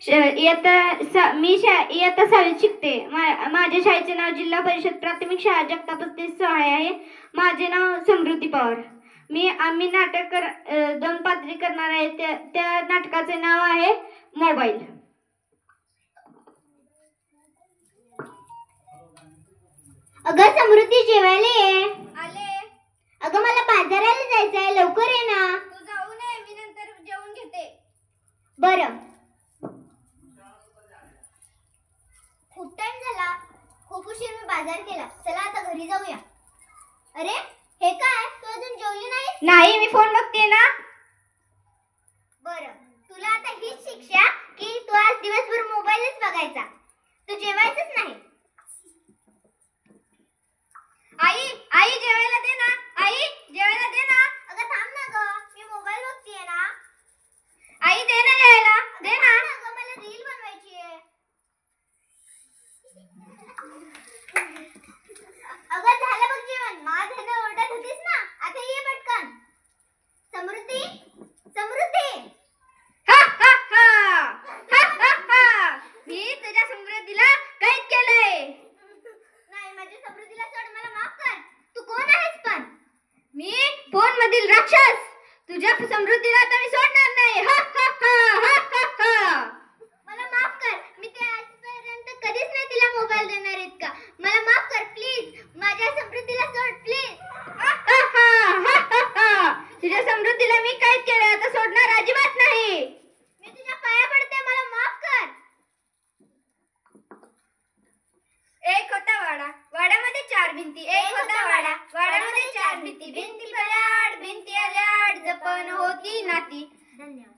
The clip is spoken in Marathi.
मी इयत्ता 6वीत शिकते. माझ्या शाळेचे नाव जिल्हा परिषद प्राथमिक शाळा जगतापती सहाय आहे. माझे नाव समृद्धी पवार. आम्ही नाटक 2 पात्री करणार आहे. त्या नाटकाचे नाव आहे मोबाईल. अगं समृद्धी, जेवायला ये. आले. अगं मला बाजाराला जायचंय, लवकर ये ना. तू जाऊ नये, मी नंतर जेवून घेते. बरं. खूप टाइम झाला, खूप उशीर मी बाजार केला. चला आता घरी जाऊया. अरे हे काय, तू अजून जेवली नाही? नाही, मी फोन बघते ना. बरं, तुला आता हीच शिक्षा की तू आज दिवसभर मोबाईलच बघायचा, तू जेवायचंच नाही. आई जेवायला दे ना. आई जेवायला दे ना. अगं थांब ना ग, मी मोबाईल बघतेय ना. आई दे ना जेवायला. दे ना. अगं मला रील बनवायची आहे. अगं झालं बघ जेवण. माझ्याने ओरडत होतीस ना, आता ये पटकन. समृद्धी, समृद्धी. हा हा हा. हा हा हा. मी तुझ्या समृद्धीला कैद केलंय. नाही, माझ्या समृद्धीला सोड, मला माफ कर. तू कोण आहेस पण? मी फोन मधील राक्षस. तुझ्या समृद्धीला आता मी सोडणार नाही. हा हा हा. हा हा हा. मला माफ कर. मी ते आजपर्यंत कधीच नाही तिला मोबाईल देणार इतका. मला माफ कर प्लीज. माझ्या समृद्धीला सोड प्लीज. हा हा हा. हा हा हा. तुझ्या समृद्धीला मी कैद केलंय, आता सोडणार अजिबात नाही. मी तुझ्या पाया पडते, मला माफ कर. एक होता वाडा, वाड्यामध्ये 4 भिंती. एक होता वाडा, वाड्यामध्ये 4 भिंती. भिंती पल्याड, भिंती आल्याड, जपण होती नाती. धन्यवाद.